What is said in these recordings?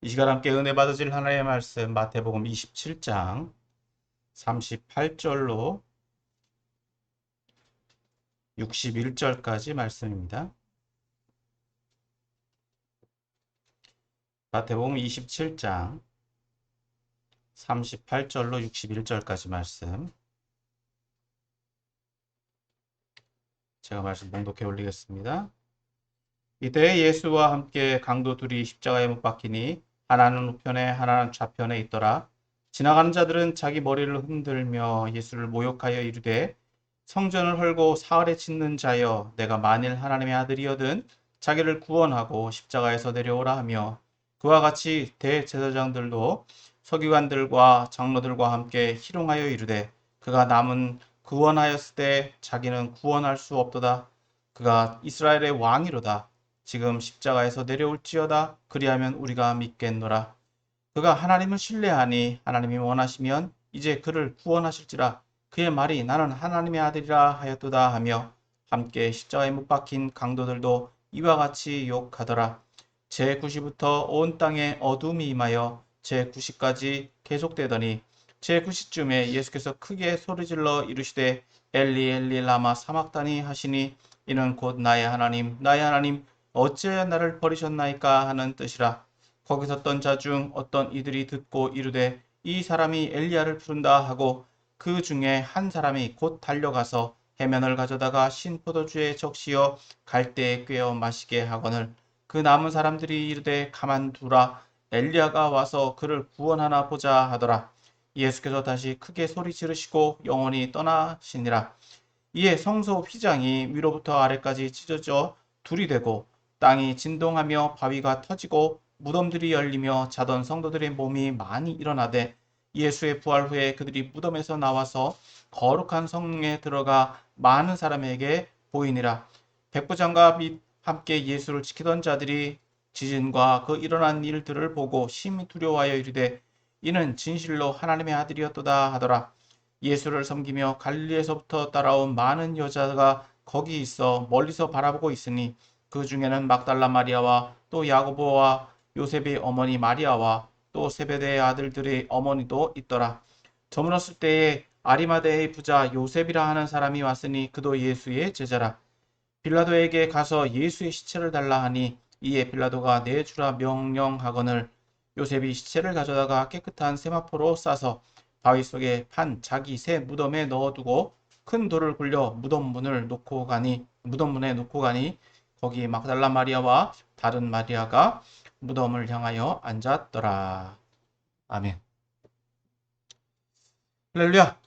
이 시간 함께 은혜 받으실 하나님의 말씀 마태복음 27장 38절로 61절까지 말씀입니다. 마태복음 27장 38절로 61절까지 말씀, 제가 말씀 봉독해 올리겠습니다. 이때 예수와 함께 강도 둘이 십자가에 못 박히니 하나는 우편에 하나는 좌편에 있더라. 지나가는 자들은 자기 머리를 흔들며 예수를 모욕하여 이르되, 성전을 헐고 사흘에 짓는 자여, 내가 만일 하나님의 아들이거든 자기를 구원하고 십자가에서 내려오라 하며, 그와 같이 대제사장들도 서기관들과 장로들과 함께 희롱하여 이르되, 그가 남은 구원하였을 때 자기는 구원할 수 없도다. 그가 이스라엘의 왕이로다. 지금 십자가에서 내려올지어다. 그리하면 우리가 믿겠노라. 그가 하나님을 신뢰하니 하나님이 원하시면 이제 그를 구원하실지라. 그의 말이 나는 하나님의 아들이라 하였도다 하며, 함께 십자가에 못 박힌 강도들도 이와 같이 욕하더라. 제9시부터 온 땅에 어둠이 임하여 제9시까지 계속되더니, 제9시쯤에 예수께서 크게 소리질러 이르시되, 엘리 엘리 라마 사막다니 하시니, 이는 곧 나의 하나님 어찌하여 나를 버리셨나이까 하는 뜻이라. 거기 섰던 자 중 어떤 이들이 듣고 이르되, 이 사람이 엘리야를 부른다 하고, 그 중에 한 사람이 곧 달려가서 해면을 가져다가 신 포도주에 적시어 갈대에 꿰어 마시게 하거늘, 그 남은 사람들이 이르되 가만두라, 엘리야가 와서 그를 구원하나 보자 하더라. 예수께서 다시 크게 소리 지르시고 영원히 떠나시니라. 이에 성소 휘장이 위로부터 아래까지 찢어져 둘이 되고, 땅이 진동하며 바위가 터지고 무덤들이 열리며 자던 성도들의 몸이 많이 일어나되, 예수의 부활 후에 그들이 무덤에서 나와서 거룩한 성에 들어가 많은 사람에게 보이니라. 백부장과 및 함께 예수를 지키던 자들이 지진과 그 일어난 일들을 보고 심히 두려워하여 이르되, 이는 진실로 하나님의 아들이었도다 하더라. 예수를 섬기며 갈릴리에서부터 따라온 많은 여자가 거기 있어 멀리서 바라보고 있으니, 그 중에는 막달라 마리아와 또 야고보와 요셉의 어머니 마리아와 또 세베대의 아들들의 어머니도 있더라. 저물었을 때에 아리마대의 부자 요셉이라 하는 사람이 왔으니 그도 예수의 제자라. 빌라도에게 가서 예수의 시체를 달라 하니, 이에 빌라도가 내주라 명령하거늘, 요셉이 시체를 가져다가 깨끗한 세마포로 싸서 바위 속에 판 자기 새 무덤에 넣어두고 큰 돌을 굴려 무덤문에 놓고 가니, 거기 막달라 마리아와 다른 마리아가 무덤을 향하여 앉았더라. 아멘. 할렐루야.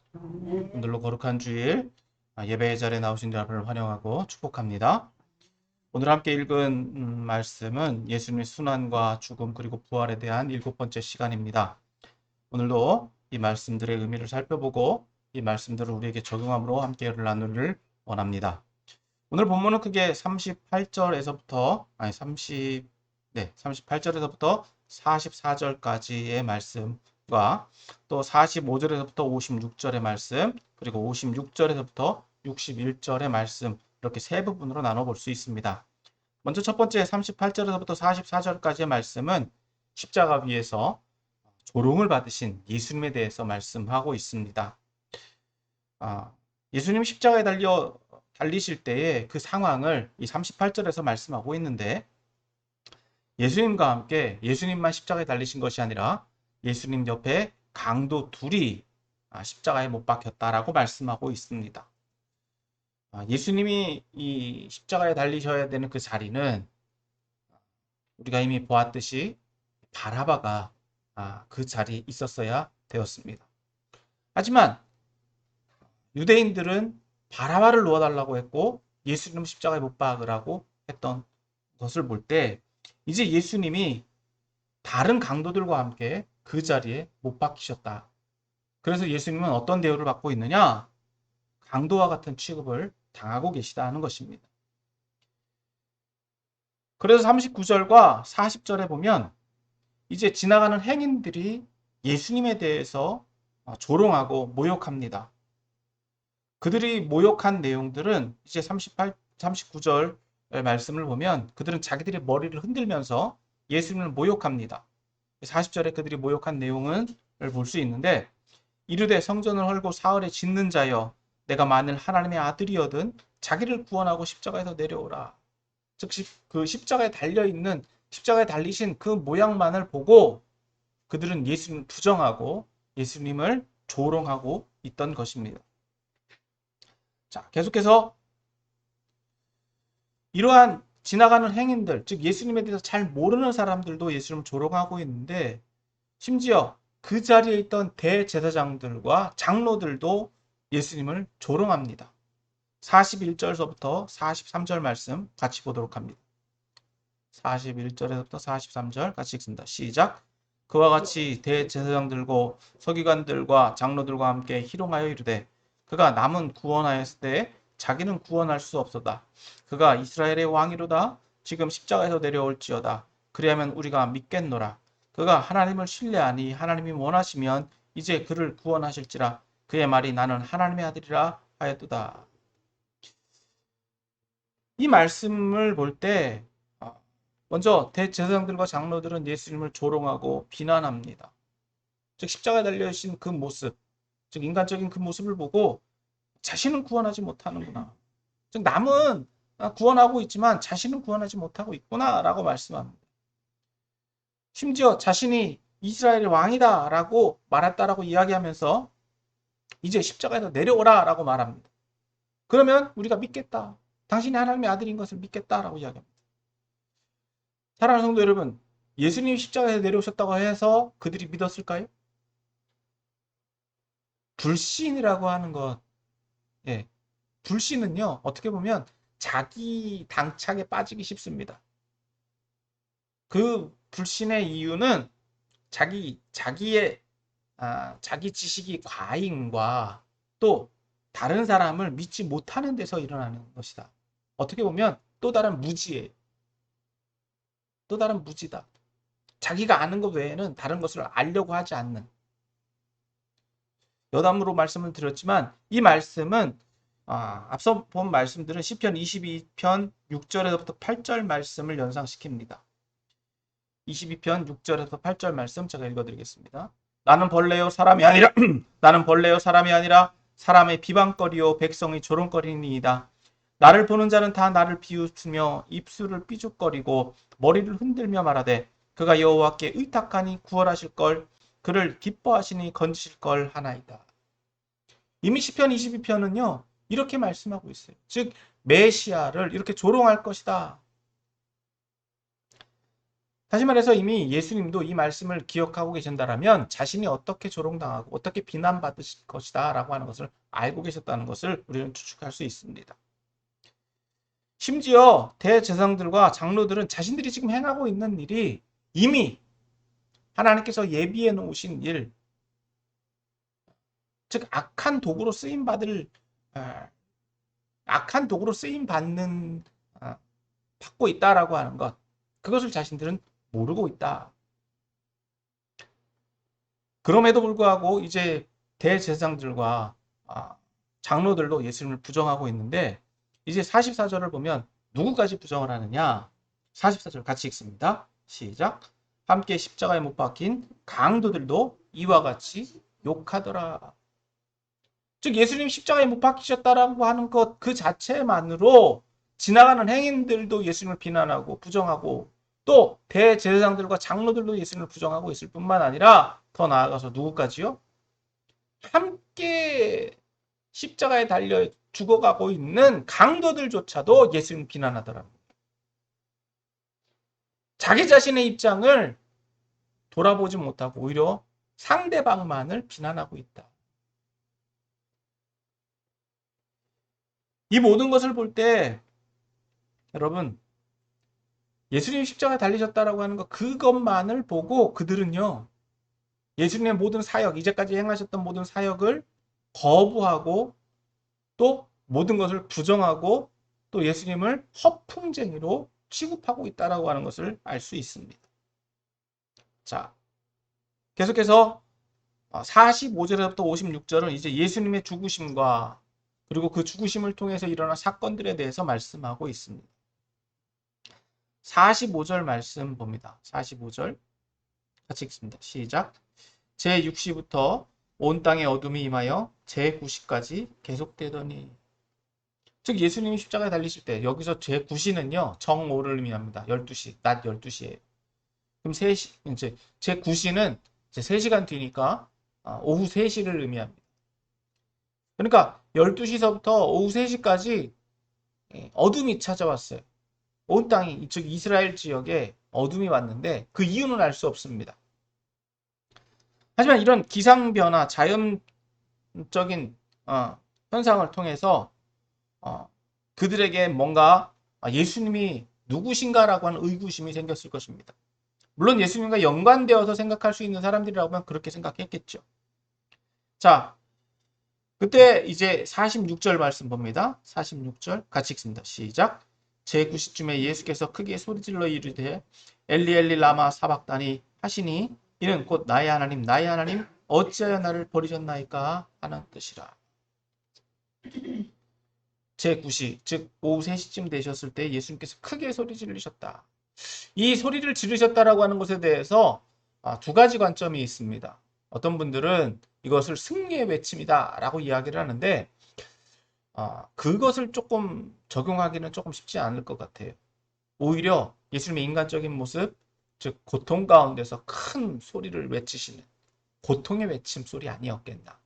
오늘로 거룩한 주일 예배의 자리에 나오신 여러분을 환영하고 축복합니다. 오늘 함께 읽은 말씀은 예수님의 순환과 죽음 그리고 부활에 대한 7번째 시간입니다. 오늘도 이 말씀들의 의미를 살펴보고 이 말씀들을 우리에게 적용함으로 함께 나누기를 원합니다. 오늘 본문은 크게 38절에서부터 38절에서부터 44절까지의 말씀과 또 45절에서부터 56절의 말씀, 그리고 56절에서부터 61절의 말씀, 이렇게 세 부분으로 나눠 볼 수 있습니다. 먼저 첫 번째 38절에서부터 44절까지의 말씀은 십자가 위에서 조롱을 받으신 예수님에 대해서 말씀하고 있습니다. 예수님 십자가에 달리실 때의 그 상황을 이 38절에서 말씀하고 있는데, 예수님과 함께 예수님만 십자가에 달리신 것이 아니라 예수님 옆에 강도 둘이 십자가에 못 박혔다라고 말씀하고 있습니다. 예수님이 이 십자가에 달리셔야 되는 그 자리는 우리가 이미 보았듯이 바라바가 그 자리에 있었어야 되었습니다. 하지만 유대인들은 바라바를 놓아달라고 했고 예수님 십자가에 못 박으라고 했던 것을 볼 때, 이제 예수님이 다른 강도들과 함께 그 자리에 못 박히셨다. 그래서 예수님은 어떤 대우를 받고 있느냐? 강도와 같은 취급을 당하고 계시다 하는 것입니다. 그래서 39절과 40절에 보면 이제 지나가는 행인들이 예수님에 대해서 조롱하고 모욕합니다. 그들이 모욕한 내용들은 이제 39절 말씀을 보면, 그들은 자기들의 머리를 흔들면서 예수님을 모욕합니다. 40절에 그들이 모욕한 내용을 볼 수 있는데, 이르되 성전을 헐고 사흘에 짓는 자여 내가 만일 하나님의 아들이거든 자기를 구원하고 십자가에서 내려오라. 즉 그 십자가에 달려있는, 십자가에 달리신 그 모양만을 보고 그들은 예수님을 부정하고 예수님을 조롱하고 있던 것입니다. 자, 계속해서 이러한 지나가는 행인들, 즉 예수님에 대해서 잘 모르는 사람들도 예수님을 조롱하고 있는데, 심지어 그 자리에 있던 대제사장들과 장로들도 예수님을 조롱합니다. 41절서부터 43절 말씀 같이 보도록 합니다. 41절에서부터 43절 같이 읽습니다. 시작. 그와 같이 대제사장들과 서기관들과 장로들과 함께 희롱하여 이르되 그가 남은 구원하였을 때 자기는 구원할 수 없었다. 그가 이스라엘의 왕이로다. 지금 십자가에서 내려올지어다. 그리하면 우리가 믿겠노라. 그가 하나님을 신뢰하니 하나님이 원하시면 이제 그를 구원하실지라. 그의 말이 나는 하나님의 아들이라 하였도다. 이 말씀을 볼 때 먼저 대제사장들과 장로들은 예수님을 조롱하고 비난합니다. 즉 십자가에 달려있는 그 모습, 즉 인간적인 그 모습을 보고 자신은 구원하지 못하는구나. 즉 남은 구원하고 있지만 자신은 구원하지 못하고 있구나라고 말씀합니다. 심지어 자신이 이스라엘의 왕이다라고 말했다라고 이야기하면서 이제 십자가에서 내려오라라고 말합니다. 그러면 우리가 믿겠다. 당신이 하나님의 아들인 것을 믿겠다라고 이야기합니다. 사랑하는 성도 여러분, 예수님이 십자가에서 내려오셨다고 해서 그들이 믿었을까요? 불신이라고 하는 것, 예, 불신은요, 어떻게 보면 자기 당착에 빠지기 쉽습니다. 그 불신의 이유는 자기의 자기 지식이 과잉과 또 다른 사람을 믿지 못하는 데서 일어나는 것이다. 어떻게 보면 또 다른 무지예요. 또 다른 무지다. 자기가 아는 것 외에는 다른 것을 알려고 하지 않는. 여담으로 말씀을 드렸지만 이 말씀은 앞서 본 말씀들은 시편 22편 6절에서부터 8절 말씀을 연상시킵니다. 22편 6절에서 8절 말씀 제가 읽어드리겠습니다. 나는 벌레요 사람이 아니라 나는 벌레요 사람이 아니라 사람의 비방거리요 백성의 조롱거리니이다. 나를 보는 자는 다 나를 비웃으며 입술을 삐죽거리고 머리를 흔들며 말하되 그가 여호와께 의탁하니 구원하실 걸 그를 기뻐하시니 건지실 걸 하나이다. 이미 시편 22편은요 이렇게 말씀하고 있어요. 즉 메시아를 이렇게 조롱할 것이다. 다시 말해서 이미 예수님도 이 말씀을 기억하고 계신다면 자신이 어떻게 조롱당하고 어떻게 비난받으실 것이다 라고 하는 것을 알고 계셨다는 것을 우리는 추측할 수 있습니다. 심지어 대제사장들과 장로들은 자신들이 지금 행하고 있는 일이 이미 하나님께서 예비해 놓으신 일, 즉 악한 도구로 쓰임 받는 받고 있다라고 하는 것, 그것을 자신들은 모르고 있다. 그럼에도 불구하고 이제 대제사장들과 장로들도 예수님을 부정하고 있는데 이제 44절을 보면 누구까지 부정을 하느냐? 44절 같이 읽습니다. 시작. 함께 십자가에 못 박힌 강도들도 이와 같이 욕하더라. 즉 예수님 십자가에 못 박히셨다라고 하는 것 그 자체만으로 지나가는 행인들도 예수님을 비난하고 부정하고 또 대제사장들과 장로들도 예수님을 부정하고 있을 뿐만 아니라 더 나아가서 누구까지요? 함께 십자가에 달려 죽어가고 있는 강도들조차도 예수님을 비난하더라고요. 자기 자신의 입장을 돌아보지 못하고 오히려 상대방만을 비난하고 있다. 이 모든 것을 볼 때 여러분 예수님이 십자가에 달리셨다라고 하는 것 그것만을 보고 그들은요 예수님의 모든 사역, 이제까지 행하셨던 모든 사역을 거부하고 또 모든 것을 부정하고 또 예수님을 허풍쟁이로 취급하고 있다라고 하는 것을 알 수 있습니다. 자, 계속해서 45절에서부터 56절은 이제 예수님의 죽으심과 그리고 그 죽으심을 통해서 일어난 사건들에 대해서 말씀하고 있습니다. 45절 말씀 봅니다. 45절 같이 읽습니다. 시작. 제6시부터 온 땅에 어둠이 임하여 제9시까지 계속되더니. 즉 예수님이 십자가에 달리실 때 여기서 제9시는요. 정오를 의미합니다. 12시, 낮 12시에. 그럼 3시, 이제 제9시는 이제 3시간 뒤니까 오후 3시를 의미합니다. 그러니까 12시서부터 오후 3시까지 어둠이 찾아왔어요. 온 땅이, 즉 이스라엘 지역에 어둠이 왔는데 그 이유는 알 수 없습니다. 하지만 이런 기상변화, 자연적인 현상을 통해서 그들에게 뭔가 예수님이 누구신가라고 하는 의구심이 생겼을 것입니다. 물론 예수님과 연관되어서 생각할 수 있는 사람들이라고 하면 그렇게 생각했겠죠. 자, 그때 이제 46절 말씀 봅니다. 46절 같이 읽습니다. 시작. 제9시쯤에 예수께서 크게 소리질러 이르되 엘리 엘리 라마 사박다니 하시니 이는 곧 나의 하나님 나의 하나님 어찌하여 나를 버리셨나이까 하는 뜻이라. 제9시 즉 오후 3시쯤 되셨을 때 예수님께서 크게 소리 지르셨다. 이 소리를 지르셨다라고 하는 것에 대해서 두 가지 관점이 있습니다. 어떤 분들은 이것을 승리의 외침이다 라고 이야기를 하는데 그것을 조금 적용하기는 조금 쉽지 않을 것 같아요. 오히려 예수님의 인간적인 모습, 즉 고통 가운데서 큰 소리를 외치시는 고통의 외침 소리 아니었겠나.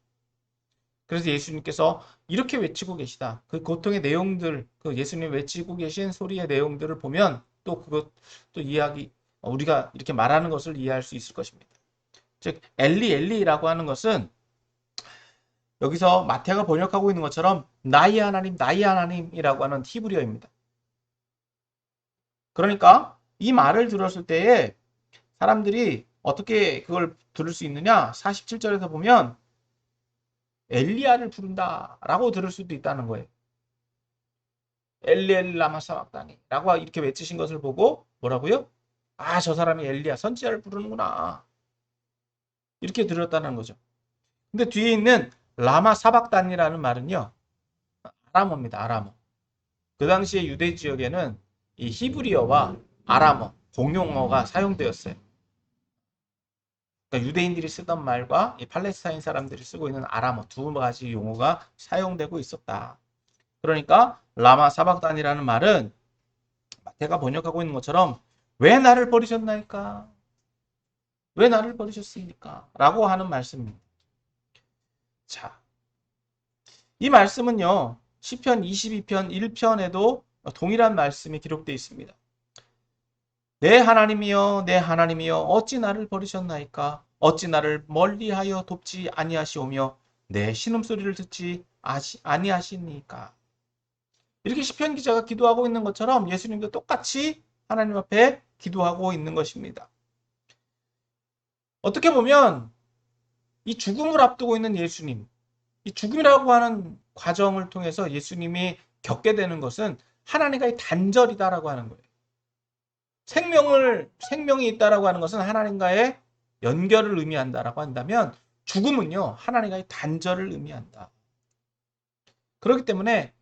그래서 예수님께서 이렇게 외치고 계시다. 그 고통의 내용들, 그 예수님이 외치고 계신 소리의 내용들을 보면 또 그것 또 이야기 우리가 이렇게 말하는 것을 이해할 수 있을 것입니다. 즉 엘리 엘리라고 하는 것은 여기서 마태가 번역하고 있는 것처럼 나의 하나님 나의 하나님이라고 하는 히브리어입니다. 그러니까 이 말을 들었을 때에 사람들이 어떻게 그걸 들을 수 있느냐? 47절에서 보면 엘리야를 부른다 라고 들을 수도 있다는 거예요. 엘리 엘리 라마 사박다니 라고 이렇게 외치신 것을 보고 뭐라고요? 저 사람이 엘리야 선지자를 부르는구나 이렇게 들었다는 거죠. 근데 뒤에 있는 라마 사박단이라는 말은요 아람어입니다. 아람어. 그 당시에 유대 지역에는 이 히브리어와 아람어 공용어가 사용되었어요. 그러니까 유대인들이 쓰던 말과 이 팔레스타인 사람들이 쓰고 있는 아람어 두 가지 용어가 사용되고 있었다. 그러니까 라마 사박단이라는 말은 마태가 번역하고 있는 것처럼 왜 나를 버리셨나이까? 왜 나를 버리셨습니까? 라고 하는 말씀입니다. 자, 이 말씀은요. 시편 22편 1편에도 동일한 말씀이 기록되어 있습니다. 내 하나님이여 내 하나님이여 어찌 나를 버리셨나이까? 어찌 나를 멀리하여 돕지 아니하시오며 내 신음소리를 듣지 아니하시니까? 이렇게 시편 기자가 기도하고 있는 것처럼 예수님도 똑같이 하나님 앞에 기도하고 있는 것입니다. 어떻게 보면 이 죽음을 앞두고 있는 예수님, 이 죽음이라고 하는 과정을 통해서 예수님이 겪게 되는 것은 하나님과의 단절이다라고 하는 거예요. 생명이 있다라고 하는 것은 하나님과의 연결을 의미한다라고 한다면 죽음은요 하나님과의 단절을 의미한다. 그렇기 때문에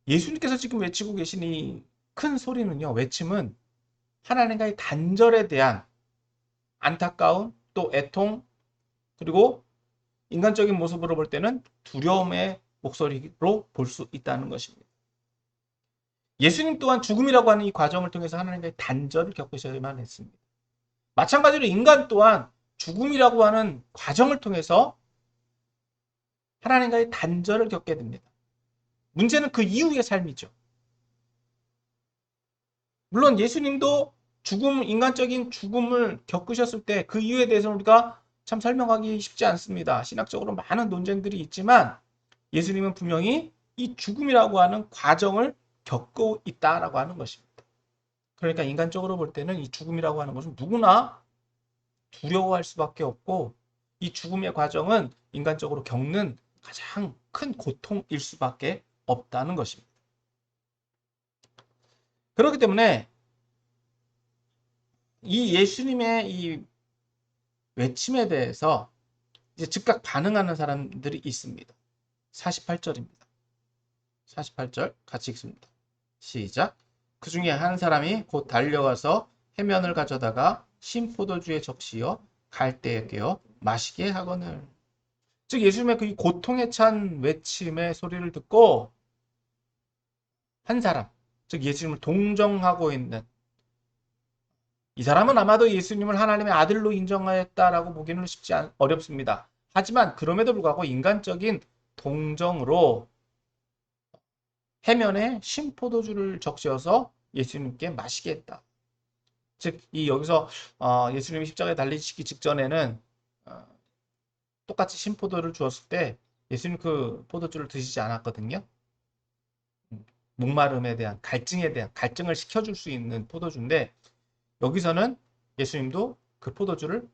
예수님께서 지금 외치고 계신 이 큰 소리는요, 외침은 하나님과의 단절에 대한 안타까움, 또 애통, 그리고 인간적인 모습으로 볼 때는 두려움의 목소리로 볼 수 있다는 것입니다. 예수님 또한 죽음이라고 하는 이 과정을 통해서 하나님과의 단절을 겪으셔야만 했습니다. 마찬가지로 인간 또한 죽음이라고 하는 과정을 통해서 하나님과의 단절을 겪게 됩니다. 문제는 그 이후의 삶이죠. 물론 예수님도 인간적인 죽음을 겪으셨을 때 그 이유에 대해서는 우리가 참 설명하기 쉽지 않습니다. 신학적으로 많은 논쟁들이 있지만 예수님은 분명히 이 죽음이라고 하는 과정을 겪고 있다라고 하는 것입니다. 그러니까 인간적으로 볼 때는 이 죽음이라고 하는 것은 누구나 두려워할 수밖에 없고 이 죽음의 과정은 인간적으로 겪는 가장 큰 고통일 수밖에 없다는 것입니다. 그렇기 때문에 이 예수님의 이 외침에 대해서 이제 즉각 반응하는 사람들이 있습니다. 48절입니다. 48절 같이 읽습니다. 시작. 그 중에 한 사람이 곧 달려가서 해면을 가져다가 신포도주에 적시어 갈대에 깨어 마시게 하거늘. 즉 예수님의 그 고통에 찬 외침의 소리를 듣고 한 사람, 즉 예수님을 동정하고 있는 이 사람은 아마도 예수님을 하나님의 아들로 인정하였다라고 보기는 어렵습니다. 하지만 그럼에도 불구하고 인간적인 동정으로 해면에 신포도주를 적셔서 예수님께 마시게 했다. 즉, 이 여기서 예수님이 십자가에 달리시기 직전에는 똑같이 신포도를 주었을 때 예수님 그 포도주를 드시지 않았거든요. 목마름에 대한 갈증을 식혀줄 수 있는 포도주인데 여기서는 예수님도 그 포도주를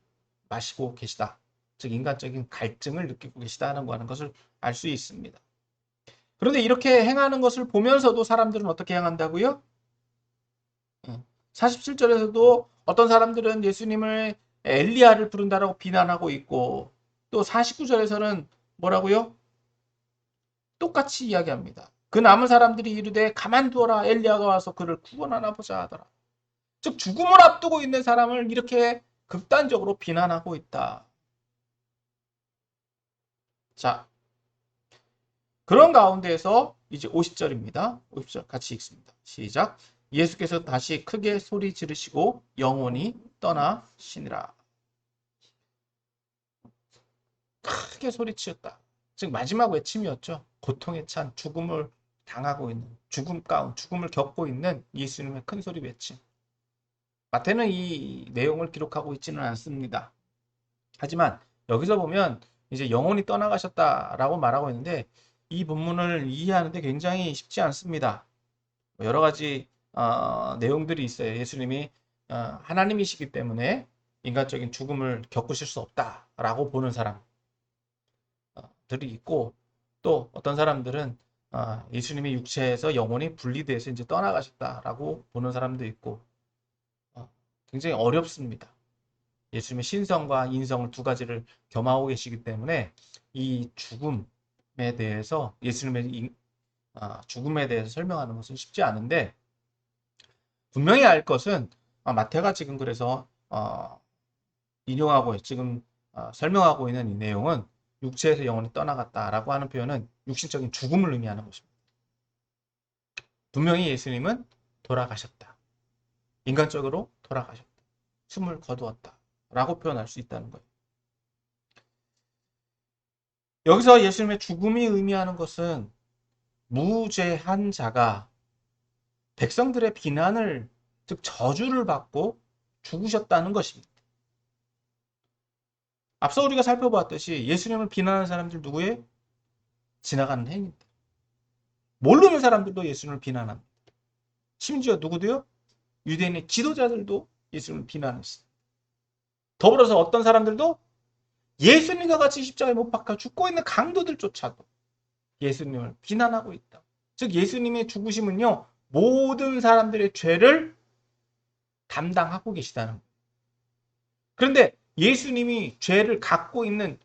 마시고 계시다. 즉 인간적인 갈증을 느끼고 계시다는 것을 알 수 있습니다. 그런데 이렇게 행하는 것을 보면서도 사람들은 어떻게 행한다고요? 47절에서도 어떤 사람들은 예수님을 엘리야를 부른다라고 비난하고 있고 또 49절에서는 뭐라고요? 똑같이 이야기합니다. 그 남은 사람들이 이르되 가만두어라 엘리야가 와서 그를 구원하나 보자 하더라. 즉 죽음을 앞두고 있는 사람을 이렇게 극단적으로 비난하고 있다. 자, 그런 가운데에서 이제 50절입니다. 50절 같이 읽습니다. 시작. 예수께서 다시 크게 소리 지르시고 영원히 떠나시니라. 크게 소리치었다. 즉 마지막 외침이었죠. 고통에 찬 죽음을 당하고 있는 죽음을 겪고 있는 예수님의 큰 소리 외침. 마태는 이 내용을 기록하고 있지는 않습니다. 하지만 여기서 보면 이제 영원히 떠나가셨다라고 말하고 있는데 이 본문을 이해하는데 굉장히 쉽지 않습니다. 여러 가지 내용들이 있어요. 예수님이 하나님이시기 때문에 인간적인 죽음을 겪으실 수 없다라고 보는 사람들이 있고 또 어떤 사람들은 예수님이 육체에서 영원히 분리돼서 이제 떠나가셨다라고 보는 사람도 있고 굉장히 어렵습니다. 예수님의 신성과 인성을 두 가지를 겸하고 계시기 때문에 이 죽음에 대해서 예수님의 죽음에 대해서 설명하는 것은 쉽지 않은데 분명히 알 것은 마태가 지금 그래서 인용하고 지금 설명하고 있는 이 내용은 육체에서 영원히 떠나갔다라고 하는 표현은 육신적인 죽음을 의미하는 것입니다. 분명히 예수님은 돌아가셨다. 인간적으로 돌아가셨다. 숨을 거두었다. 라고 표현할 수 있다는 거예요. 여기서 예수님의 죽음이 의미하는 것은 무죄한 자가 백성들의 비난을 즉 저주를 받고 죽으셨다는 것입니다. 앞서 우리가 살펴보았듯이 예수님을 비난하는 사람들 누구예요? 지나가는 행인들. 모르는 사람들도 예수님을 비난합니다. 심지어 누구도요? 유대인의 지도자들도 예수님을 비난했어요. 더불어서 어떤 사람들도 예수님과 같이 십자가에 못 박혀 죽고 있는 강도들조차도 예수님을 비난하고 있다. 즉 예수님의 죽으심은요. 모든 사람들의 죄를 담당하고 계시다는 거예요. 그런데 예수님이 죄를 갖고 있는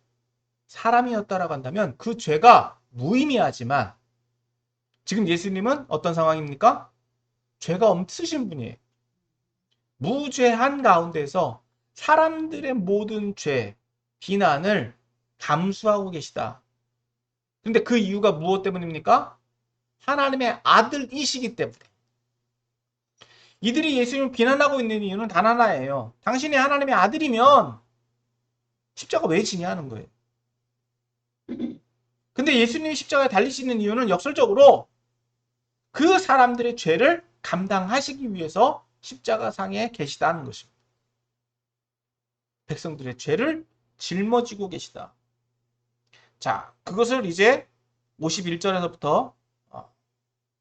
사람이었다라고 한다면 그 죄가 무의미하지만 지금 예수님은 어떤 상황입니까? 죄가 없으신 분이에요. 무죄한 가운데서 사람들의 모든 죄, 비난을 감수하고 계시다. 근데 그 이유가 무엇 때문입니까? 하나님의 아들이시기 때문에. 이들이 예수님을 비난하고 있는 이유는 단 하나예요. 당신이 하나님의 아들이면 십자가 왜 지냐 하는 거예요. 근데 예수님이 십자가에 달리시는 이유는 역설적으로 그 사람들의 죄를 감당하시기 위해서 십자가상에 계시다는 것입니다. 백성들의 죄를 짊어지고 계시다. 자, 그것을 이제 51절에서부터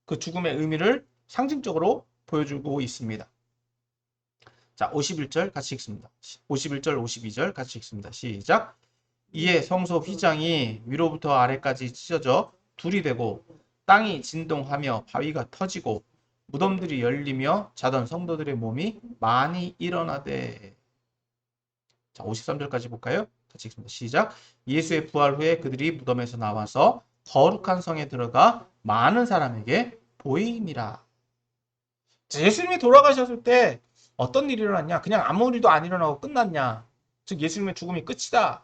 그 죽음의 의미를 상징적으로 보여주고 있습니다. 자, 51절 같이 읽습니다. 51절, 52절 같이 읽습니다. 시작. 이에 성소 휘장이 위로부터 아래까지 찢어져 둘이 되고 땅이 진동하며 바위가 터지고 무덤들이 열리며 자던 성도들의 몸이 많이 일어나되. 자, 53절까지 볼까요? 같이 읽습니다. 시작. 예수의 부활 후에 그들이 무덤에서 나와서 거룩한 성에 들어가 많은 사람에게 보이니라. 예수님이 돌아가셨을 때 어떤 일이 일어났냐? 그냥 아무 일도 안 일어나고 끝났냐? 즉 예수님의 죽음이 끝이다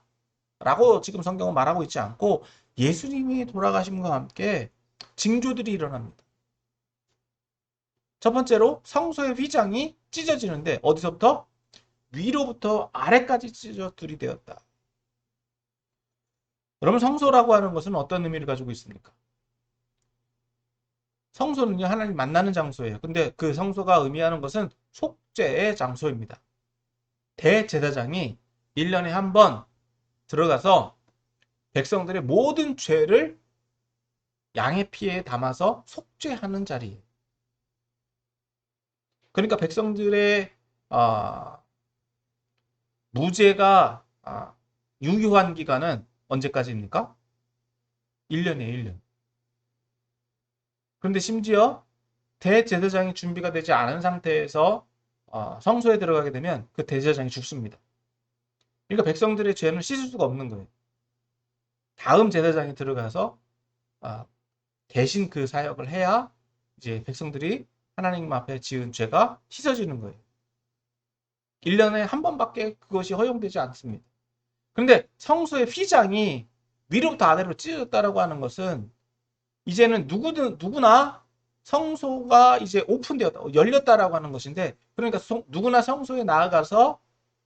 라고 지금 성경은 말하고 있지 않고 예수님이 돌아가심과 함께 징조들이 일어납니다. 첫 번째로 성소의 휘장이 찢어지는데 어디서부터? 위로부터 아래까지 찢어져 들이되었다. 여러분 성소라고 하는 것은 어떤 의미를 가지고 있습니까? 성소는요 하나님 만나는 장소예요. 근데 그 성소가 의미하는 것은 속죄의 장소입니다. 대제사장이 1년에 한 번 들어가서 백성들의 모든 죄를 양의 피에 담아서 속죄하는 자리예요. 그러니까 백성들의 무죄가 유효한 기간은 언제까지입니까? 1년이에요, 1년. 그런데 심지어 대제사장이 준비가 되지 않은 상태에서 성소에 들어가게 되면 그 대제사장이 죽습니다. 그러니까 백성들의 죄는 씻을 수가 없는 거예요. 다음 제사장이 들어가서 대신 그 사역을 해야 이제 백성들이 하나님 앞에 지은 죄가 씻어지는 거예요. 1년에 한 번밖에 그것이 허용되지 않습니다. 그런데 성소의 휘장이 위로부터 아래로 찢어졌다라고 하는 것은 이제는 누구나 성소가 이제 오픈되었다, 열렸다라고 하는 것인데, 그러니까 누구나 성소에 나아가서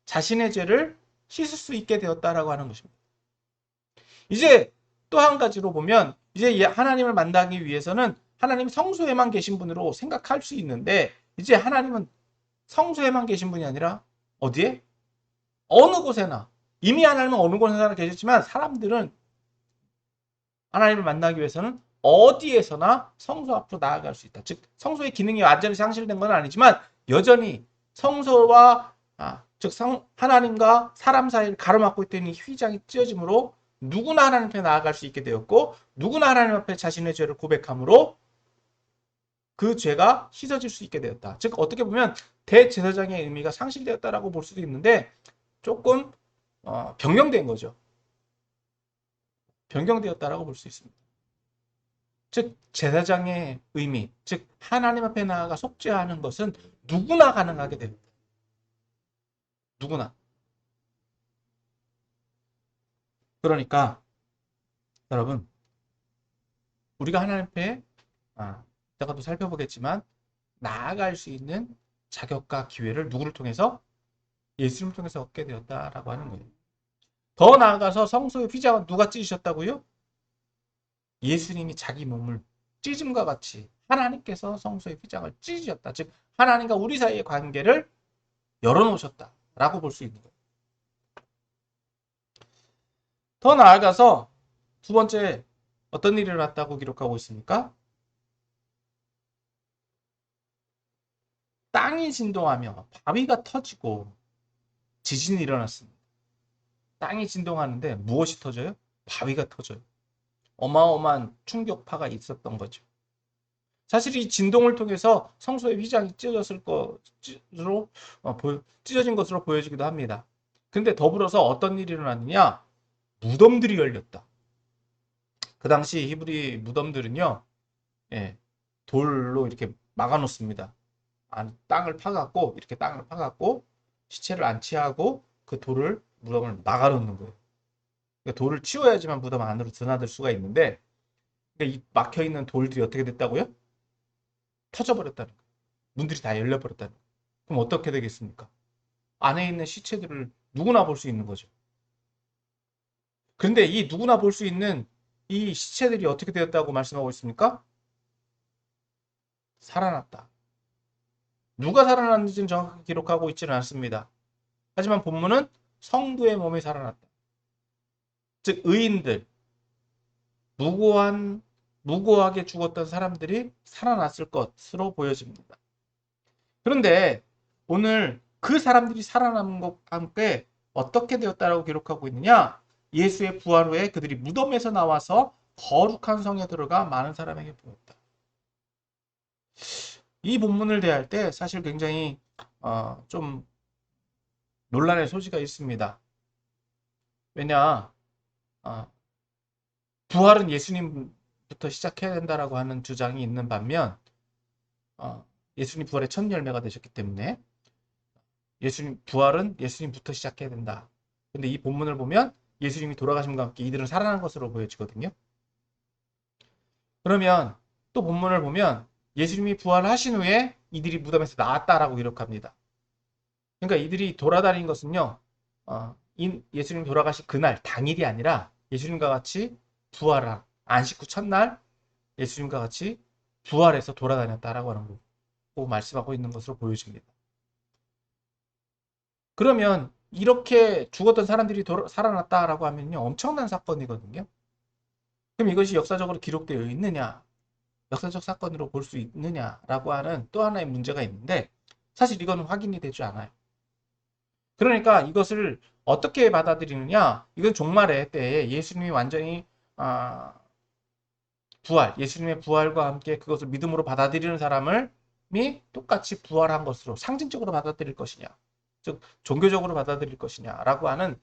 자신의 죄를 씻을 수 있게 되었다라고 하는 것입니다. 이제 또 한 가지로 보면 이제 하나님을 만나기 위해서는 하나님 성소에만 계신 분으로 생각할 수 있는데 이제 하나님은 성소에만 계신 분이 아니라 어디에? 어느 곳에나. 이미 하나님은 어느 곳에나 계셨지만 사람들은 하나님을 만나기 위해서는 어디에서나 성소 앞으로 나아갈 수 있다. 즉 성소의 기능이 완전히 상실된 건 아니지만 여전히 성소와 즉 하나님과 사람 사이를 가로막고 있던 이 휘장이 찢어짐으로 누구나 하나님 앞에 나아갈 수 있게 되었고 누구나 하나님 앞에 자신의 죄를 고백함으로 그 죄가 씻어질 수 있게 되었다. 즉 어떻게 보면 대제사장의 의미가 상실되었다라고 볼 수도 있는데 조금 변경된 거죠. 변경되었다라고 볼 수 있습니다. 즉 제사장의 의미, 즉 하나님 앞에 나아가 속죄하는 것은 누구나 가능하게 됩니다. 누구나. 그러니까 여러분 우리가 하나님 앞에 이따가 또 살펴보겠지만 나아갈 수 있는 자격과 기회를 누구를 통해서? 예수님을 통해서 얻게 되었다라고 하는 거예요. 더 나아가서 성소의 휘장은 누가 찢으셨다고요? 예수님이 자기 몸을 찢음과 같이 하나님께서 성소의 휘장을 찢으셨다. 즉 하나님과 우리 사이의 관계를 열어놓으셨다라고 볼 수 있는 거예요. 더 나아가서 두 번째 어떤 일이 일어났다고 기록하고 있습니까? 땅이 진동하며 바위가 터지고 지진이 일어났습니다. 땅이 진동하는데 무엇이 터져요? 바위가 터져요. 어마어마한 충격파가 있었던 거죠. 사실 이 진동을 통해서 성소의 휘장이 찢어진 것으로 보여지기도 합니다. 근데 더불어서 어떤 일이 일어났느냐? 무덤들이 열렸다. 그 당시 히브리 무덤들은요, 돌로 이렇게 막아놓습니다. 이렇게 땅을 파갖고 시체를 안치하고 그 무덤을 막아놓는 거예요. 그러니까 돌을 치워야지만 무덤 안으로 드나들 수가 있는데, 그러니까 이 막혀있는 돌들이 어떻게 됐다고요? 터져버렸다는 거예요. 문들이 다 열려버렸다는 거예요. 그럼 어떻게 되겠습니까? 안에 있는 시체들을 누구나 볼 수 있는 거죠. 그런데 이 누구나 볼 수 있는 이 시체들이 어떻게 되었다고 말씀하고 있습니까? 살아났다. 누가 살아났는지는 정확하게 기록하고 있지는 않습니다. 하지만 본문은 성도의 몸이 살아났다. 즉 의인들, 무고하게 죽었던 사람들이 살아났을 것으로 보여집니다. 그런데 오늘 그 사람들이 살아남은 것과 함께 어떻게 되었다라고 기록하고 있느냐? 예수의 부활 후에 그들이 무덤에서 나와서 거룩한 성에 들어가 많은 사람에게 보였다. 이 본문을 대할 때 사실 굉장히 좀 논란의 소지가 있습니다. 왜냐, 부활은 예수님부터 시작해야 된다라고 하는 주장이 있는 반면 예수님 부활의 첫 열매가 되셨기 때문에 예수님 부활은 예수님부터 시작해야 된다. 근데 이 본문을 보면 예수님이 돌아가심과 함께 이들은 살아난 것으로 보여지거든요. 그러면 또 본문을 보면 예수님이 부활하신 후에 이들이 무덤에서 나왔다라고 기록합니다. 그러니까 이들이 돌아다닌 것은요, 예수님 돌아가신 그날 당일이 아니라 예수님과 같이 부활한 안식 후 첫날 예수님과 같이 부활해서 돌아다녔다라고 하는 거 말씀하고 있는 것으로 보여집니다. 그러면 이렇게 죽었던 사람들이 살아났다라고 하면요, 엄청난 사건이거든요. 그럼 이것이 역사적으로 기록되어 있느냐, 역사적 사건으로 볼 수 있느냐라고 하는 또 하나의 문제가 있는데, 사실 이거는 확인이 되지 않아요. 그러니까 이것을 어떻게 받아들이느냐, 이건 종말의 때에 예수님이 완전히 예수님의 부활과 함께 그것을 믿음으로 받아들이는 사람이 똑같이 부활한 것으로 상징적으로 받아들일 것이냐, 즉 종교적으로 받아들일 것이냐라고 하는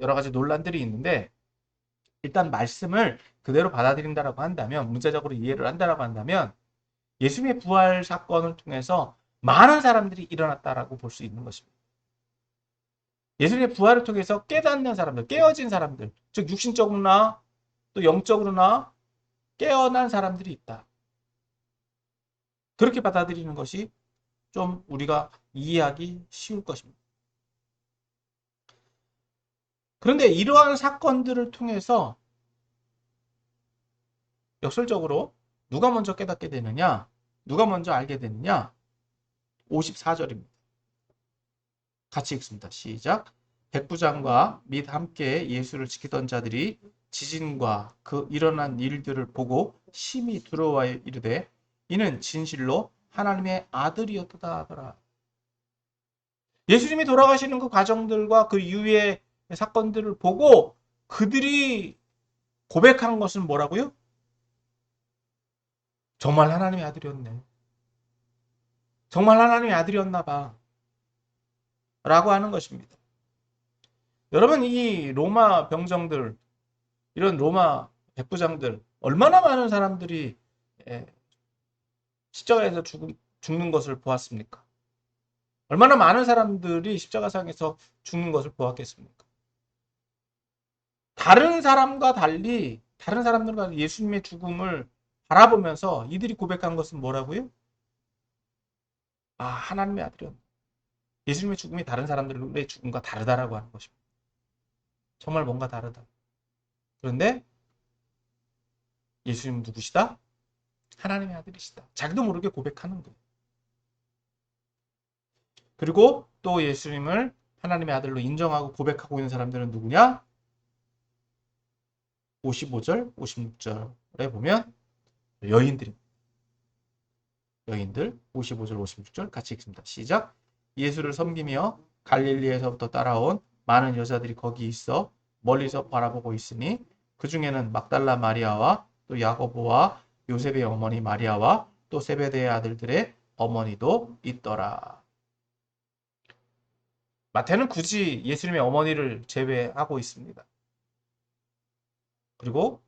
여러 가지 논란들이 있는데, 일단 말씀을 그대로 받아들인다라고 한다면, 문자적으로 이해를 한다라고 한다면 예수님의 부활 사건을 통해서 많은 사람들이 일어났다라고 볼 수 있는 것입니다. 예수님의 부활을 통해서 깨닫는 사람들, 깨어진 사람들, 즉 육신적으로나 또 영적으로나 깨어난 사람들이 있다. 그렇게 받아들이는 것이 좀 우리가 이해하기 쉬울 것입니다. 그런데 이러한 사건들을 통해서 역설적으로 누가 먼저 깨닫게 되느냐, 누가 먼저 알게 되느냐, 54절입니다. 같이 읽습니다. 시작. 백부장과 및 함께 예수를 지키던 자들이 지진과 그 일어난 일들을 보고 심히 두려워하여 이르되 이는 진실로 하나님의 아들이었다 하더라. 예수님이 돌아가시는 그 과정들과 그 이후의 사건들을 보고 그들이 고백한 것은 뭐라고요? 정말 하나님의 아들이었네. 정말 하나님의 아들이었나 봐. 라고 하는 것입니다. 여러분, 이 로마 병정들, 이런 로마 백부장들, 얼마나 많은 사람들이 십자가에서 죽는 것을 보았습니까? 얼마나 많은 사람들이 십자가상에서 죽는 것을 보았겠습니까? 다른 사람들과 예수님의 죽음을 바라보면서 이들이 고백한 것은 뭐라고요? 하나님의 아들이었네. 예수님의 죽음이 다른 사람들의 죽음과 다르다라고 하는 것입니다. 정말 뭔가 다르다. 그런데 예수님은 누구시다? 하나님의 아들이시다. 자기도 모르게 고백하는 거예요. 그리고 또 예수님을 하나님의 아들로 인정하고 고백하고 있는 사람들은 누구냐? 55절, 56절에 보면 여인들 55절, 56절 같이 읽습니다. 시작. 예수를 섬기며 갈릴리에서부터 따라온 많은 여자들이 거기 있어 멀리서 바라보고 있으니 그 중에는 막달라 마리아와 또 야고보와 요셉의 어머니 마리아와 또 세베대의 아들들의 어머니도 있더라. 마태는 굳이 예수님의 어머니를 제외하고 있습니다. 그리고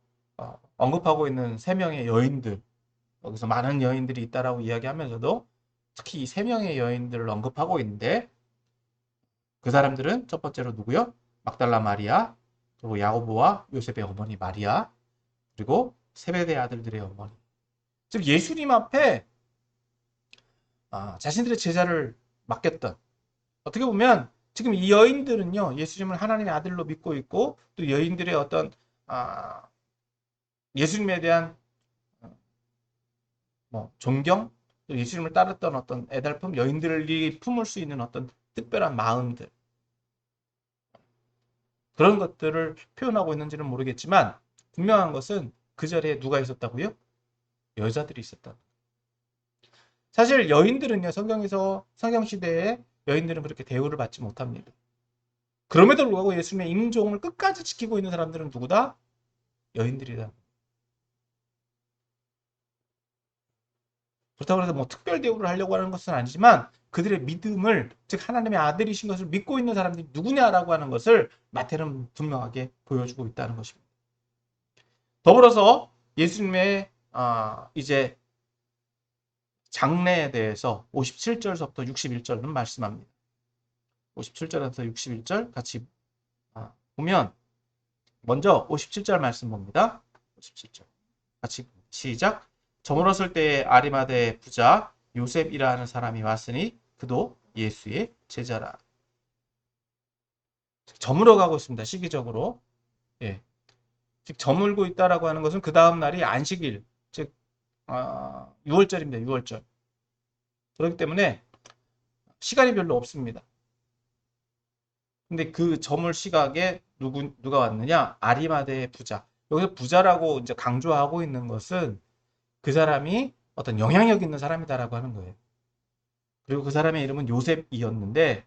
언급하고 있는 3명의 여인들, 여기서 많은 여인들이 있다라고 이야기하면서도 특히 이 3명의 여인들을 언급하고 있는데, 그 사람들은 첫 번째로 누구요? 막달라 마리아, 그리고 야고보와 요셉의 어머니 마리아, 그리고 세베대 아들들의 어머니. 즉 예수님 앞에 자신들의 제자를 맡겼던, 어떻게 보면 지금 이 여인들은요, 예수님을 하나님의 아들로 믿고 있고, 또 여인들의 어떤 예수님에 대한 존경, 또 예수님을 따랐던 어떤 애달픔, 여인들이 품을 수 있는 어떤 특별한 마음들, 그런 것들을 표현하고 있는지는 모르겠지만 분명한 것은 그 자리에 누가 있었다고요? 여자들이 있었다. 사실 여인들은요, 성경시대에 여인들은 그렇게 대우를 받지 못합니다. 그럼에도 불구하고 예수님의 임종을 끝까지 지키고 있는 사람들은 누구다? 여인들이다. 그렇다고 해서 특별 대우를 하려고 하는 것은 아니지만 그들의 믿음을, 즉 하나님의 아들이신 것을 믿고 있는 사람들이 누구냐라고 하는 것을 마태는 분명하게 보여주고 있다는 것입니다. 더불어서 예수님의 이제 장래에 대해서 57절서부터 61절은 말씀합니다. 57절에서 61절 같이 보면 먼저 57절 말씀 봅니다. 57절 같이 시작. 저물었을 때에 아리마대 부자 요셉이라는 사람이 왔으니 그도 예수의 제자라. 저물어 가고 있습니다. 시기적으로. 예. 즉 저물고 있다라고 하는 것은 그 다음 날이 안식일, 즉 6월절입니다. 6월절. 그렇기 때문에 시간이 별로 없습니다. 근데 그 저물 시각에 누가 왔느냐? 아리마대의 부자. 여기서 부자라고 이제 강조하고 있는 것은 그 사람이 어떤 영향력 있는 사람이다라고 하는 거예요. 그리고 그 사람의 이름은 요셉이었는데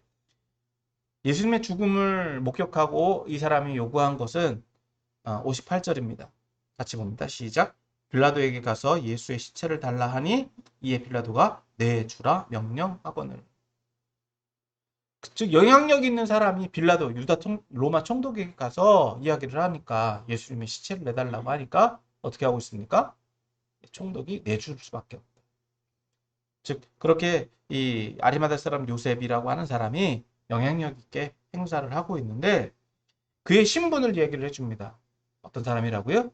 예수님의 죽음을 목격하고 이 사람이 요구한 것은 58절입니다. 같이 봅니다. 시작. 빌라도에게 가서 예수의 시체를 달라 하니 이에 빌라도가 내주라 명령하거늘. 즉 영향력 있는 사람이 빌라도 로마 총독에게 가서 이야기를 하니까 예수님의 시체를 내달라고 하니까 어떻게 하고 있습니까? 총독이 내줄 수밖에 없다. 즉 그렇게 이 아리마다 사람 요셉이라고 하는 사람이 영향력 있게 행사를 하고 있는데 그의 신분을 얘기를 해줍니다. 어떤 사람이라고요?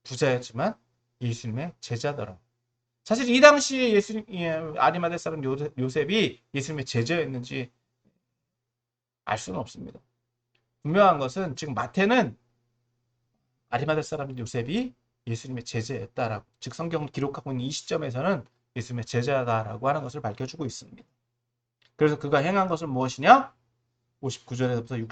부자였지만 예수님의 제자더라. 사실 이 당시에 아리마대 사람 요셉이 예수님의 제자였는지 알 수는 없습니다. 분명한 것은 지금 마태는 아리마대 사람 요셉이 예수님의 제자였다라고, 즉 성경을 기록하고 있는 이 시점에서는 예수님의 제자다라고 하는 것을 밝혀주고 있습니다. 그래서 그가 행한 것은 무엇이냐? 59절에서부터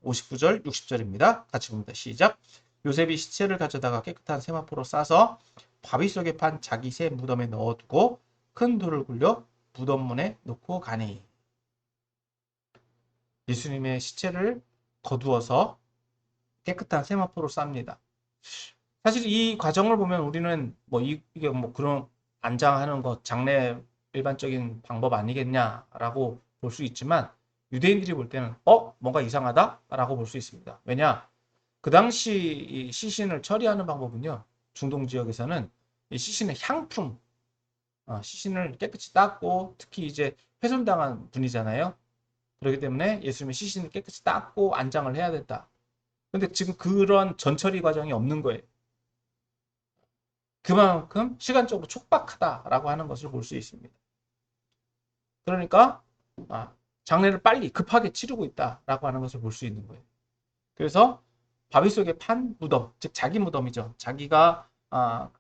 59절, 60절입니다. 같이 봅니다. 시작. 요셉이 시체를 가져다가 깨끗한 세마포로 싸서 바위 속에 판 자기 새 무덤에 넣어두고 큰 돌을 굴려 무덤문에 놓고 가니. 예수님의 시체를 거두어서 깨끗한 세마포로 쌉니다. 사실 이 과정을 보면 우리는 이게 그런 안장하는 것, 장례 일반적인 방법 아니겠냐라고 볼 수 있지만 유대인들이 볼 때는 뭔가 이상하다라고 볼 수 있습니다. 왜냐? 그 당시 이 시신을 처리하는 방법은요. 중동 지역에서는 이 시신의 향품, 시신을 깨끗이 닦고 특히 이제 훼손당한 분이잖아요. 그렇기 때문에 예수님의 시신을 깨끗이 닦고 안장을 해야 된다. 근데 지금 그런 전처리 과정이 없는 거예요. 그만큼 시간적으로 촉박하다라고 하는 것을 볼 수 있습니다. 그러니까 장례를 빨리 급하게 치르고 있다라고 하는 것을 볼 수 있는 거예요. 그래서 바위 속에 판 무덤, 즉 자기 무덤이죠. 자기가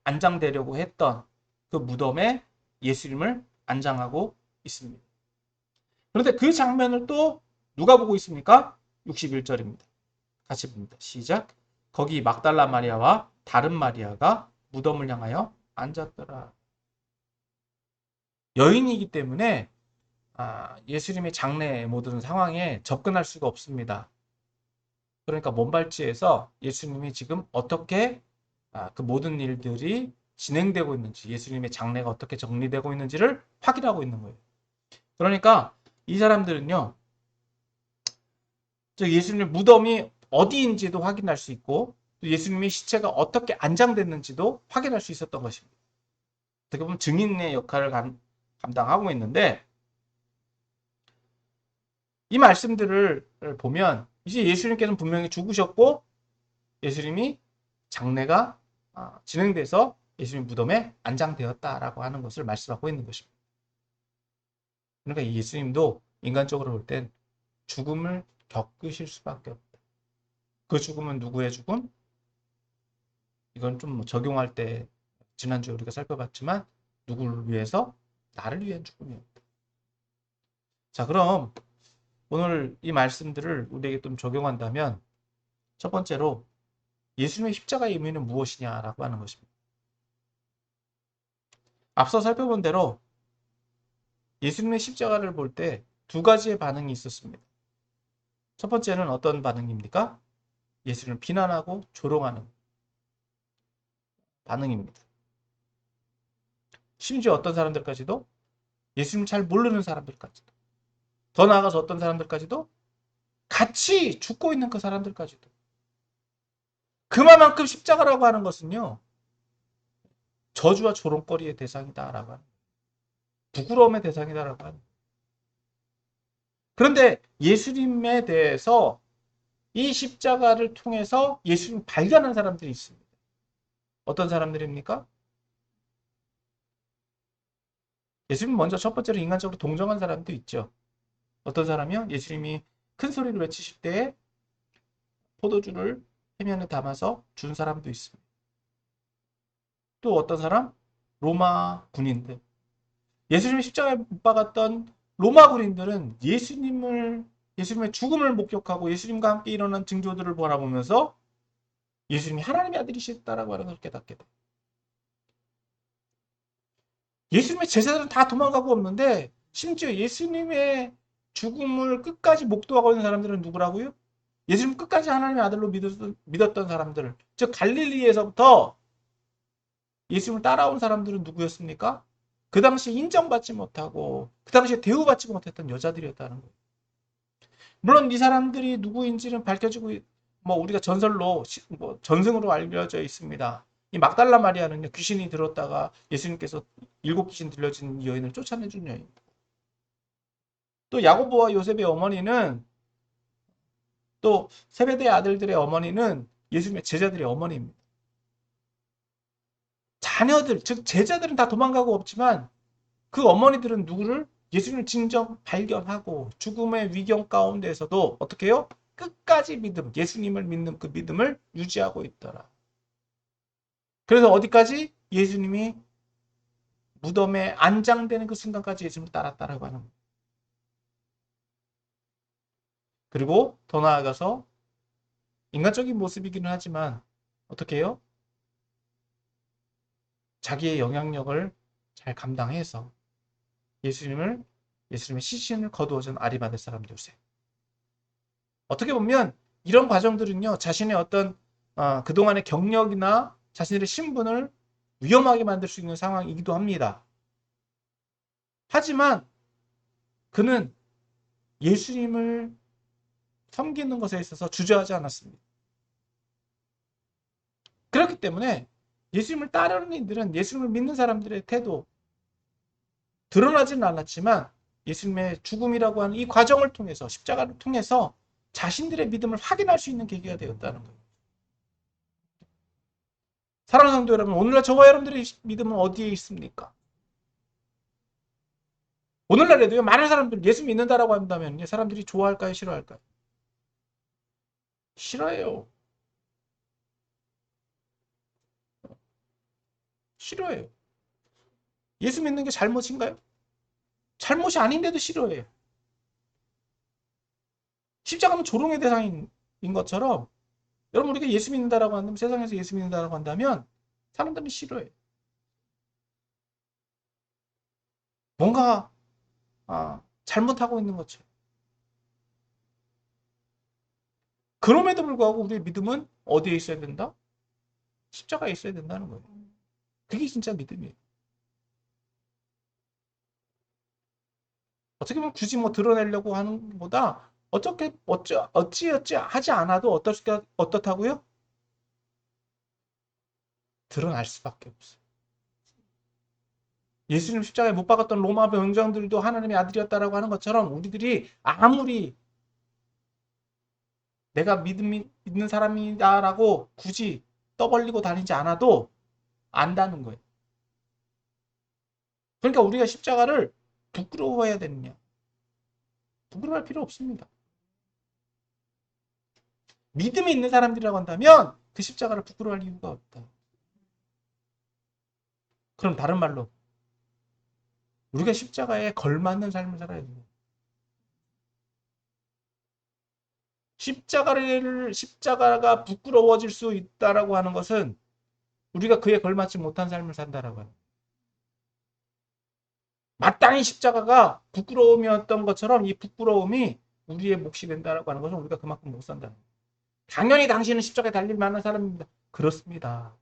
안장되려고 했던 그 무덤에 예수님을 안장하고 있습니다. 그런데 그 장면을 또 누가 보고 있습니까? 61절입니다. 같이 봅니다. 시작. 거기 막달라 마리아와 다른 마리아가 무덤을 향하여 앉았더라. 여인이기 때문에 예수님의 장례 모든 상황에 접근할 수가 없습니다. 그러니까 먼발치에서 예수님이 지금 어떻게 그 모든 일들이 진행되고 있는지, 예수님의 장례가 어떻게 정리되고 있는지를 확인하고 있는 거예요. 그러니까 이 사람들은요, 예수님의 무덤이 어디인지도 확인할 수 있고 예수님의 시체가 어떻게 안장됐는지도 확인할 수 있었던 것입니다. 어떻게 보면 증인의 역할을 감당하고 있는데 이 말씀들을 보면 이제 예수님께서는 분명히 죽으셨고 예수님이 장례가 진행돼서 예수님 무덤에 안장되었다라고 하는 것을 말씀하고 있는 것입니다. 그러니까 예수님도 인간적으로 볼 땐 죽음을 겪으실 수밖에 없다. 그 죽음은 누구의 죽음? 이건 좀 적용할 때 지난주에 우리가 살펴봤지만 누구를 위해서? 나를 위한 죽음이었다. 자, 그럼 오늘 이 말씀들을 우리에게 좀 적용한다면 첫 번째로 예수님의 십자가의 의미는 무엇이냐라고 하는 것입니다. 앞서 살펴본 대로 예수님의 십자가를 볼 때 두 가지의 반응이 있었습니다. 첫 번째는 어떤 반응입니까? 예수님을 비난하고 조롱하는 반응입니다. 심지어 어떤 사람들까지도 예수님을 잘 모르는 사람들까지도 더 나아가서 어떤 사람들까지도 같이 죽고 있는 그 사람들까지도 그만큼 십자가라고 하는 것은요. 저주와 조롱거리의 대상이다라고 하는, 부끄러움의 대상이다라고 하는. 그런데 예수님에 대해서 이 십자가를 통해서 예수님 발견한 사람들이 있습니다. 어떤 사람들입니까? 예수님 먼저 첫 번째로 인간적으로 동정한 사람도 있죠. 어떤 사람이요? 예수님이 큰 소리를 외치실 때 포도주를 해면에 담아서 준 사람도 있습니다. 또 어떤 사람? 로마 군인들. 예수님이 십자가에 못 박았던 로마 군인들은 예수님의 죽음을 목격하고 예수님과 함께 일어난 징조들을 바라보면서 예수님이 하나님의 아들이시다라고 하는 걸 깨닫게 돼. 예수님의 제자들은 다 도망가고 없는데 심지어 예수님의 죽음을 끝까지 목도하고 있는 사람들은 누구라고요? 예수님 끝까지 하나님의 아들로 믿었던 사람들, 즉 갈릴리에서부터 예수님을 따라온 사람들은 누구였습니까? 그 당시 인정받지 못하고 그 당시에 대우받지 못했던 여자들이었다는 거예요. 물론 이 사람들이 누구인지는 밝혀지고 뭐 우리가 전설로 뭐 전승으로 알려져 있습니다. 이 막달라 마리아는요, 귀신이 들었다가 예수님께서 7귀신 들려진 여인을 쫓아내준 여인. 또 야고보와 요셉의 어머니는, 또 세베대의 아들들의 어머니는 예수님의 제자들의 어머니입니다. 자녀들, 즉 제자들은 다 도망가고 없지만 그 어머니들은 누구를? 예수님을 직접 발견하고 죽음의 위경 가운데에서도 어떻게 해요? 끝까지 믿음, 예수님을 믿는 그 믿음을 유지하고 있더라. 그래서 어디까지? 예수님이 무덤에 안장되는 그 순간까지 예수님을 따랐다라고 하는 거예요. 그리고 더 나아가서 인간적인 모습이기는 하지만 어떻게 해요? 자기의 영향력을 잘 감당해서 예수님의 시신을 거두어준 아리마대 사람 요셉. 어떻게 보면 이런 과정들은요, 자신의 어떤 그동안의 경력이나 자신의 신분을 위험하게 만들 수 있는 상황이기도 합니다. 하지만 그는 예수님을 섬기는 것에 있어서 주저하지 않았습니다. 그렇기 때문에 예수님을 따르는 이들은, 예수님을 믿는 사람들의 태도, 드러나지는 않았지만 예수님의 죽음이라고 하는 이 과정을 통해서, 십자가를 통해서 자신들의 믿음을 확인할 수 있는 계기가 되었다는 거예요. 사랑하는 성도 여러분, 오늘날 저와 여러분들의 믿음은 어디에 있습니까? 오늘날에도요, 많은 사람들 예수 믿는다라고 한다면 사람들이 좋아할까요, 싫어할까요? 싫어해요. 싫어해요. 예수 믿는 게 잘못인가요? 잘못이 아닌데도 싫어해요. 십자가는 조롱의 대상인 것처럼, 여러분, 우리가 예수 믿는다라고 한다면, 세상에서 예수 믿는다라고 한다면 사람들은 싫어해요. 뭔가 잘못하고 있는 것처럼. 그럼에도 불구하고 우리의 믿음은 어디에 있어야 된다? 십자가에 있어야 된다는 거예요. 그게 진짜 믿음이에요. 어떻게 보면 굳이 뭐 드러내려고 하는 것보다 어찌 하지 않아도 어떻다고요? 드러날 수밖에 없어요. 예수님 십자가에 못 박았던 로마 병정들도 하나님의 아들이었다라고 하는 것처럼 우리들이 아무리 내가 믿는 사람이다라고 굳이 떠벌리고 다니지 않아도 안다는 거예요. 그러니까 우리가 십자가를 부끄러워해야 되느냐? 부끄러워할 필요 없습니다. 믿음이 있는 사람들이라고 한다면 그 십자가를 부끄러워할 이유가 없다. 그럼 다른 말로 우리가 십자가에 걸맞는 삶을 살아야 돼요. 십자가가 부끄러워질 수 있다라고 하는 것은 우리가 그에 걸맞지 못한 삶을 산다라고 하는. 마땅히 십자가가 부끄러움이었던 것처럼 이 부끄러움이 우리의 몫이 된다라고 하는 것은 우리가 그만큼 못 산다. 당연히 당신은 십자가에 달릴 만한 사람입니다. 그렇습니다.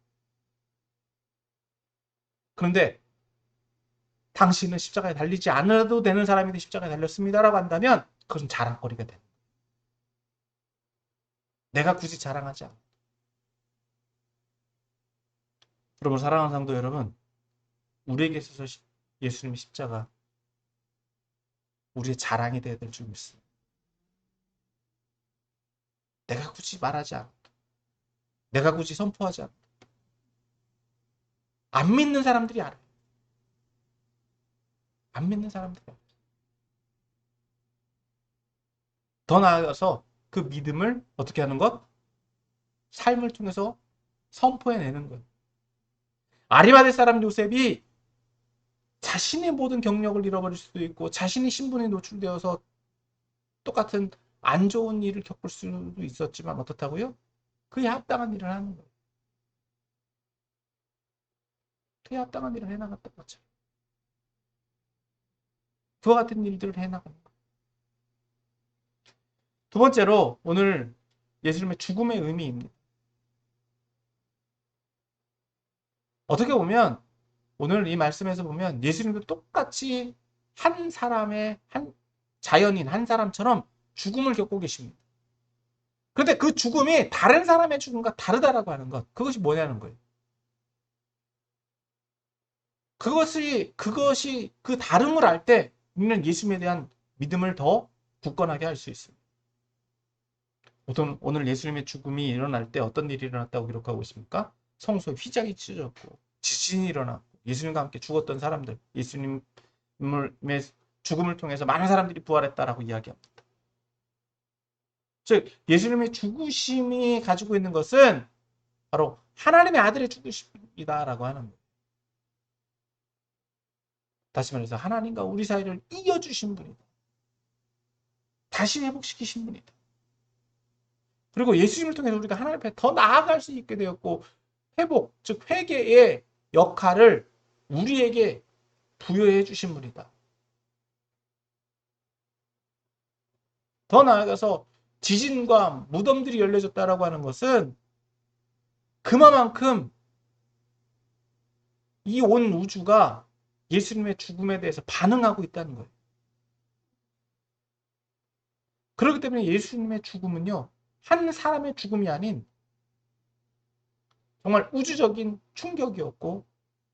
그런데 당신은 십자가에 달리지 않아도 되는 사람인데 십자가에 달렸습니다라고 한다면 그것은 자랑거리가 됩니다. 내가 굳이 자랑하지 않아. 여러분, 사랑하는 성도 여러분, 우리에게 있어서 예수님의 십자가 우리의 자랑이 되어야 될 줄 믿습니다. 내가 굳이 말하지 않고 내가 굳이 선포하지 않고 안 믿는 사람들이 알아요. 안 믿는 사람들이 알아요. 더 나아가서 그 믿음을 어떻게 하는 것? 삶을 통해서 선포해내는 거예요. 아리마대 사람 요셉이 자신의 모든 경력을 잃어버릴 수도 있고 자신의 신분에 노출되어서 똑같은 안 좋은 일을 겪을 수도 있었지만 어떻다고요? 그에 합당한 일을 하는 거예요. 그에 합당한 일을 해나갔던 거죠. 그와 같은 일들을 해나가는 거예요. 두 번째로 오늘 예수님의 죽음의 의미입니다. 어떻게 보면 오늘 이 말씀에서 보면 예수님도 똑같이 한 사람의 한 자연인 한 사람처럼 죽음을 겪고 계십니다. 그런데 그 죽음이 다른 사람의 죽음과 다르다라고 하는 것, 그것이 뭐냐는 거예요. 그것이 그 다름을 알 때 우리는 예수님에 대한 믿음을 더 굳건하게 할 수 있습니다. 오늘 예수님의 죽음이 일어날 때 어떤 일이 일어났다고 기록하고 있습니까? 성소에 휘장이 찢어졌고 지진이 일어났고 예수님과 함께 죽었던 사람들, 예수님의 죽음을 통해서 많은 사람들이 부활했다라고 이야기합니다. 즉 예수님의 죽으심이 가지고 있는 것은 바로 하나님의 아들의 죽으심이다라고 하는 거예요. 다시 말해서 하나님과 우리 사이를 이어주신 분이다. 다시 회복시키신 분이다. 그리고 예수님을 통해서 우리가 하나님 앞에 더 나아갈 수 있게 되었고 회복, 즉 회개의 역할을 우리에게 부여해 주신 분이다. 더 나아가서 지진과 무덤들이 열려졌다라고 하는 것은 그만큼 이 온 우주가 예수님의 죽음에 대해서 반응하고 있다는 거예요. 그렇기 때문에 예수님의 죽음은요, 한 사람의 죽음이 아닌 정말 우주적인 충격이었고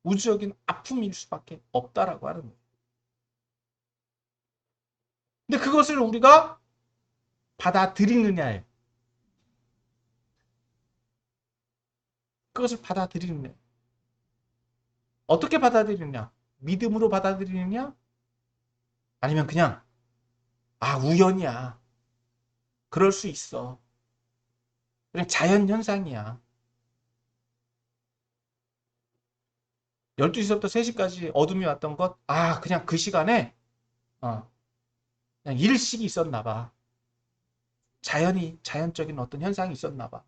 우주적인 아픔일 수밖에 없다라고 하는 거예요. 근데 그것을 우리가 받아들이느냐에 그것을 받아들이느냐 어떻게 받아들이느냐 믿음으로 받아들이느냐 아니면 그냥 우연이야 그럴 수 있어 그냥 자연현상이야 12시부터 3시까지 어둠이 왔던 것 그냥 그 시간에 그냥 일식이 있었나 봐 자연적인 어떤 현상이 있었나 봐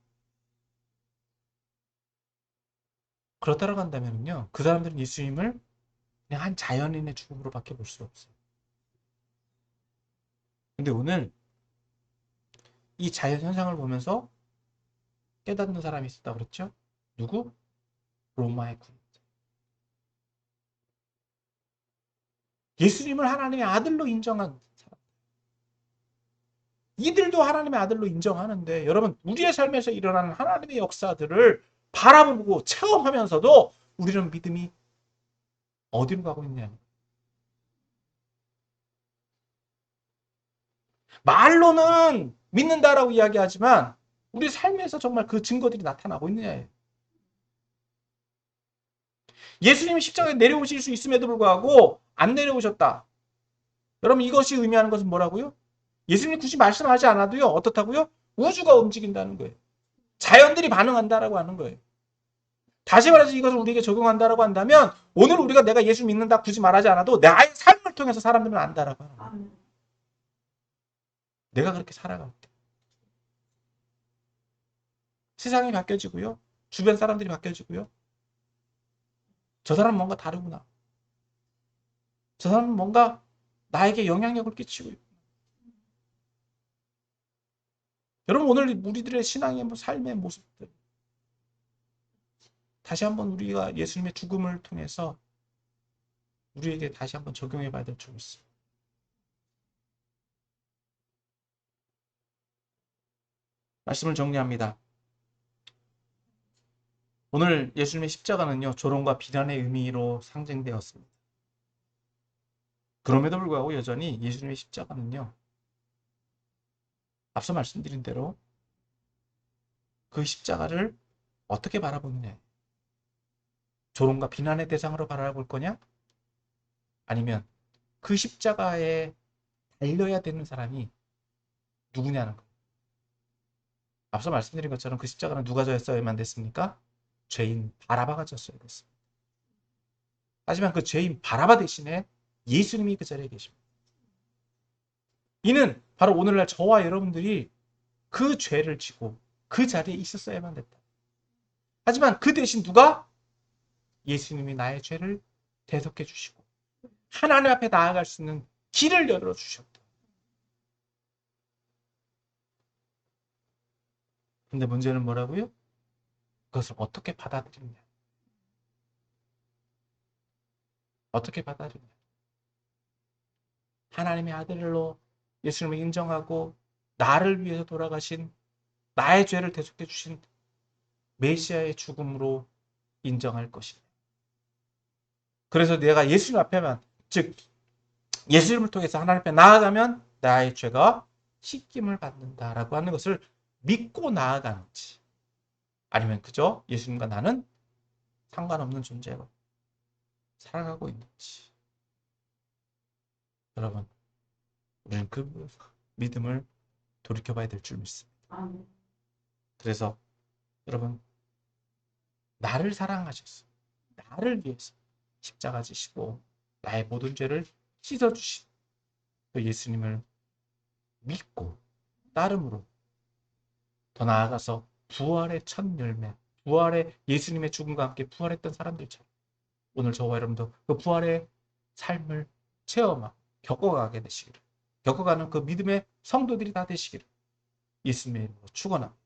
그렇다고 한다면요 그 사람들은 예수님을 그냥 한 자연인의 죽음으로밖에 볼 수 없어요. 근데 오늘 이 자연 현상을 보면서 깨닫는 사람이 있었다고 그랬죠? 누구? 로마의 군인. 예수님을 하나님의 아들로 인정한 사람. 이들도 하나님의 아들로 인정하는데 여러분 우리의 삶에서 일어나는 하나님의 역사들을 바라보고 체험하면서도 우리는 믿음이 어디로 가고 있냐. 말로는 믿는다라고 이야기하지만 우리 삶에서 정말 그 증거들이 나타나고 있느냐예요. 예수님이 십자가에 내려오실 수 있음에도 불구하고 안 내려오셨다. 여러분 이것이 의미하는 것은 뭐라고요? 예수님이 굳이 말씀하지 않아도요. 어떻다고요? 우주가 움직인다는 거예요. 자연들이 반응한다라고 하는 거예요. 다시 말해서 이것을 우리에게 적용한다라고 한다면 오늘 우리가 내가 예수 믿는다 굳이 말하지 않아도 나의 삶을 통해서 사람들은 안다라고 하는 거예요. 내가 그렇게 살아갈 때. 세상이 바뀌어지고요. 주변 사람들이 바뀌어지고요. 저 사람은 뭔가 다르구나. 저 사람은 뭔가 나에게 영향력을 끼치고 있구나. 여러분 오늘 우리들의 신앙의 삶의 모습들 다시 한번 우리가 예수님의 죽음을 통해서 우리에게 다시 한번 적용해 봐야 될 점이 있습니다. 말씀을 정리합니다. 오늘 예수님의 십자가는요, 조롱과 비난의 의미로 상징되었습니다. 그럼에도 불구하고 여전히 예수님의 십자가는요, 앞서 말씀드린 대로 그 십자가를 어떻게 바라보느냐. 조롱과 비난의 대상으로 바라볼 거냐? 아니면 그 십자가에 달려야 되는 사람이 누구냐는 거예요. 앞서 말씀드린 것처럼 그 십자가는 누가 졌어야만 됐습니까? 죄인 바라바가 졌어야 됐습니다. 하지만 그 죄인 바라바 대신에 예수님이 그 자리에 계십니다. 이는 바로 오늘날 저와 여러분들이 그 죄를 지고 그 자리에 있었어야만 됐다. 하지만 그 대신 누가? 예수님이 나의 죄를 대속해 주시고 하나님 앞에 나아갈 수 있는 길을 열어주셨다. 근데 문제는 뭐라고요? 그것을 어떻게 받아들이냐. 어떻게 받아들이냐. 하나님의 아들로 예수님을 인정하고 나를 위해서 돌아가신 나의 죄를 대속해 주신 메시아의 죽음으로 인정할 것이냐. 그래서 내가 예수님 앞에만, 즉 예수님을 통해서 하나님 앞에 나아가면 나의 죄가 씻김을 받는다라고 하는 것을 믿고 나아가는지, 아니면 그저 예수님과 나는 상관없는 존재로 살아가고 있는지. 여러분, 우리는 그 믿음을 돌이켜봐야 될 줄 믿습니다. 그래서 여러분, 나를 사랑하셨어. 나를 위해서 십자가 지시고 나의 모든 죄를 씻어주신 그 예수님을 믿고 따름으로 더 나아가서 부활의 첫 열매, 부활의 예수님의 죽음과 함께 부활했던 사람들처럼 오늘 저와 여러분도 그 부활의 삶을 체험하고 겪어가게 되시기를, 겪어가는 그 믿음의 성도들이 다 되시기를 예수님의 이름으로 축원합니다.